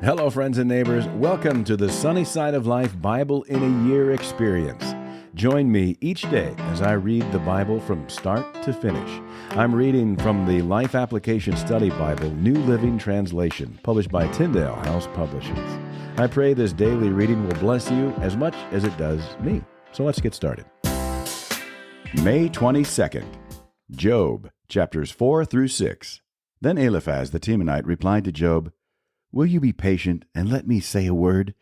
Hello, friends and neighbors. Welcome to the Sunny Side of Life Bible in a Year experience. Join me each day as I read the Bible from start to finish. I'm reading from the Life Application Study Bible, New Living Translation, published by Tyndale House Publishers. I pray this daily reading will bless you as much as it does me. So let's get started. May 22nd, Job, chapters 4 through 6. Then Eliphaz the Temanite replied to Job, "Will you be patient and let me say a word?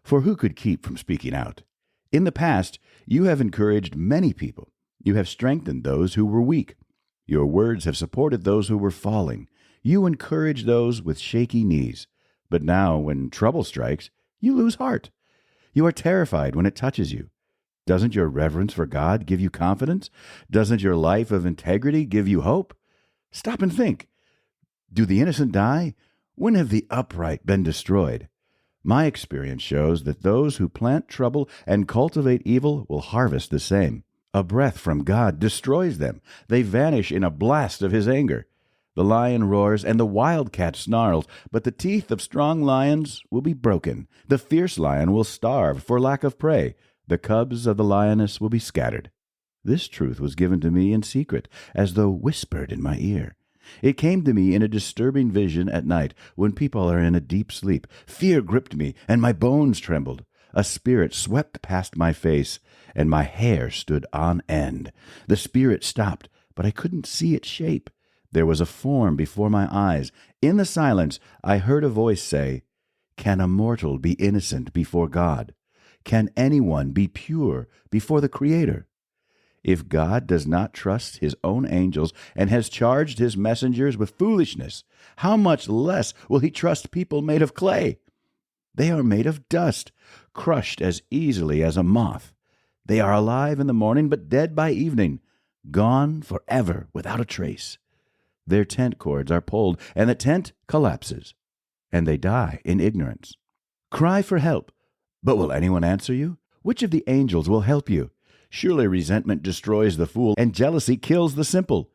For who could keep from speaking out? In the past, you have encouraged many people. You have strengthened those who were weak. Your words have supported those who were falling. You encourage those with shaky knees. But now, when trouble strikes, you lose heart. You are terrified when it touches you. Doesn't your reverence for God give you confidence? Doesn't your life of integrity give you hope? Stop and think. Do the innocent die? When have the upright been destroyed? My experience shows that those who plant trouble and cultivate evil will harvest the same. A breath from God destroys them. They vanish in a blast of his anger. The lion roars and the wildcat snarls, but the teeth of strong lions will be broken. The fierce lion will starve for lack of prey. The cubs of the lioness will be scattered. This truth was given to me in secret, as though whispered in my ear. It came to me in a disturbing vision at night, when people are in a deep sleep. Fear gripped me, and my bones trembled. A spirit swept past my face, and my hair stood on end. The spirit stopped, but I couldn't see its shape. There was a form before my eyes. In the silence, I heard a voice say, "Can a mortal be innocent before God? Can anyone be pure before the Creator? If God does not trust his own angels and has charged his messengers with foolishness, how much less will he trust people made of clay? They are made of dust, crushed as easily as a moth. They are alive in the morning, but dead by evening, gone forever without a trace. Their tent cords are pulled, and the tent collapses, and they die in ignorance. Cry for help, but will anyone answer you? Which of the angels will help you? Surely resentment destroys the fool, and jealousy kills the simple.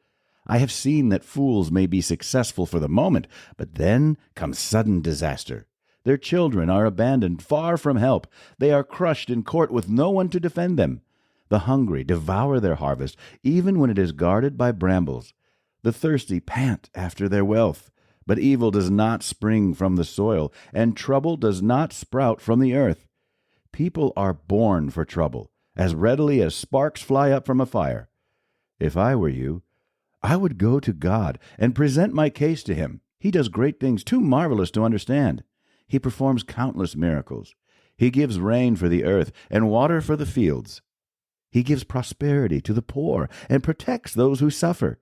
I have seen that fools may be successful for the moment, but then comes sudden disaster. Their children are abandoned far from help. They are crushed in court with no one to defend them. The hungry devour their harvest, even when it is guarded by brambles. The thirsty pant after their wealth. But evil does not spring from the soil, and trouble does not sprout from the earth. People are born for trouble, as readily as sparks fly up from a fire. If I were you, I would go to God and present my case to him. He does great things too marvelous to understand. He performs countless miracles. He gives rain for the earth and water for the fields. He gives prosperity to the poor and protects those who suffer.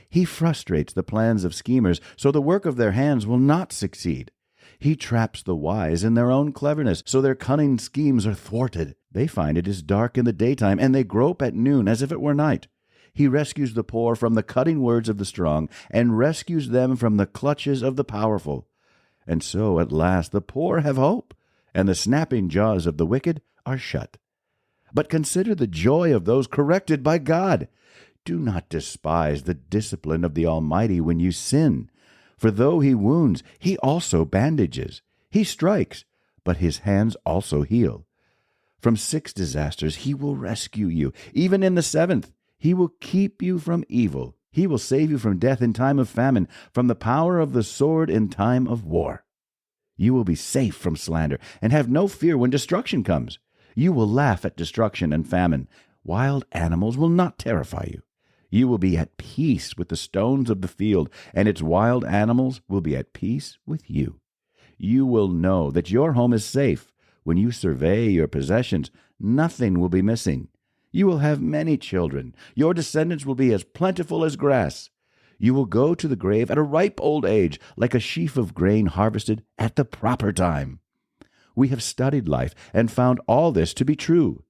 He frustrates the plans of schemers, so the work of their hands will not succeed. He traps the wise in their own cleverness, so their cunning schemes are thwarted. They find it is dark in the daytime, and they grope at noon as if it were night. He rescues the poor from the cutting words of the strong, and rescues them from the clutches of the powerful. And so at last the poor have hope, and the snapping jaws of the wicked are shut. But consider the joy of those corrected by God. Do not despise the discipline of the Almighty when you sin. For though he wounds, he also bandages. He strikes, but his hands also heal. From 6 disasters he will rescue you. Even in the 7th, he will keep you from evil. He will save you from death in time of famine, from the power of the sword in time of war. You will be safe from slander, and have no fear when destruction comes. You will laugh at destruction and famine. Wild animals will not terrify you. You will be at peace with the stones of the field, and its wild animals will be at peace with you. You will know that your home is safe. When you survey your possessions, nothing will be missing. You will have many children. Your descendants will be as plentiful as grass. You will go to the grave at a ripe old age, like a sheaf of grain harvested at the proper time. We have studied life and found all this to be true.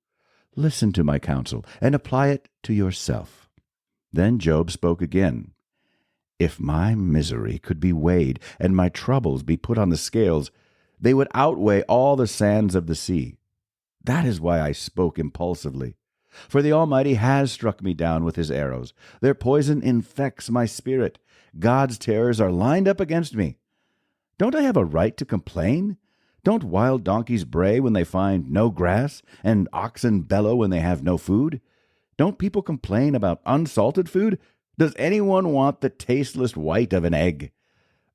Listen to my counsel and apply it to yourself." Then Job spoke again. "If my misery could be weighed and my troubles be put on the scales, they would outweigh all the sands of the sea. That is why I spoke impulsively. For the Almighty has struck me down with his arrows. Their poison infects my spirit. God's terrors are lined up against me. Don't I have a right to complain? Don't wild donkeys bray when they find no grass, and oxen bellow when they have no food? Don't people complain about unsalted food? Does anyone want the tasteless white of an egg?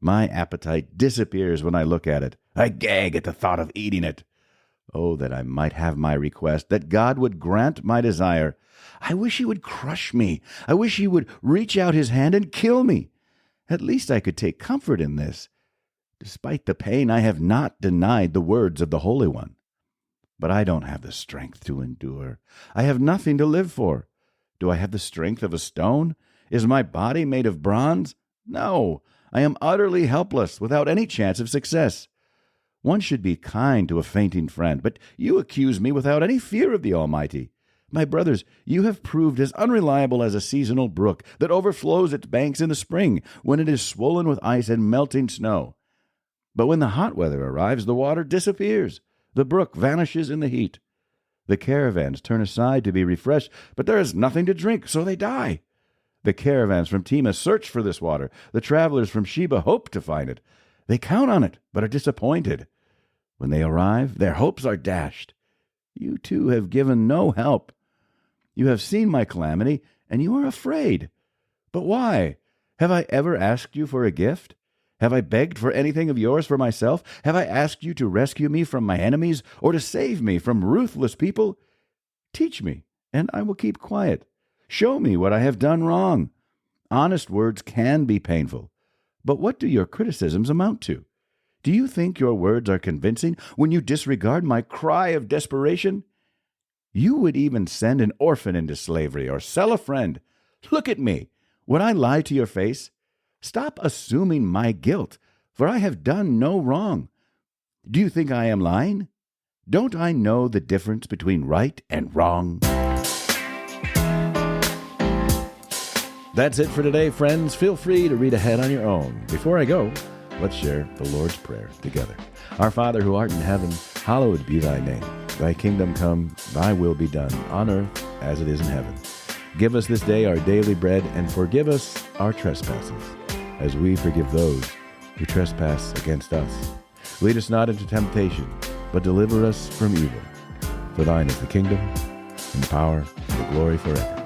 My appetite disappears when I look at it. I gag at the thought of eating it. Oh, that I might have my request, that God would grant my desire. I wish he would crush me. I wish he would reach out his hand and kill me. At least I could take comfort in this. Despite the pain, I have not denied the words of the Holy One. But I don't have the strength to endure. I have nothing to live for. Do I have the strength of a stone? Is my body made of bronze? No, I am utterly helpless, without any chance of success. One should be kind to a fainting friend, but you accuse me without any fear of the Almighty. My brothers, you have proved as unreliable as a seasonal brook that overflows its banks in the spring, when it is swollen with ice and melting snow. But when the hot weather arrives, the water disappears. The brook vanishes in the heat. The caravans turn aside to be refreshed, but there is nothing to drink, so they die. The caravans from Tema search for this water. The travelers from Sheba hope to find it. They count on it, but are disappointed. When they arrive, their hopes are dashed. You too have given no help. You have seen my calamity, and you are afraid. But why? Have I ever asked you for a gift? Have I begged for anything of yours for myself? Have I asked you to rescue me from my enemies, or to save me from ruthless people? Teach me, and I will keep quiet. Show me what I have done wrong. Honest words can be painful. But what do your criticisms amount to? Do you think your words are convincing when you disregard my cry of desperation? You would even send an orphan into slavery or sell a friend. Look at me. Would I lie to your face? Stop assuming my guilt, for I have done no wrong. Do you think I am lying? Don't I know the difference between right and wrong? That's it for today, friends. Feel free to read ahead on your own. Before I go, let's share the Lord's Prayer together. Our Father who art in heaven, hallowed be thy name. Thy kingdom come, thy will be done, on earth as it is in heaven. Give us this day our daily bread, and forgive us our trespasses, as we forgive those who trespass against us. Lead us not into temptation, but deliver us from evil. For thine is the kingdom, and the power, and the glory forever.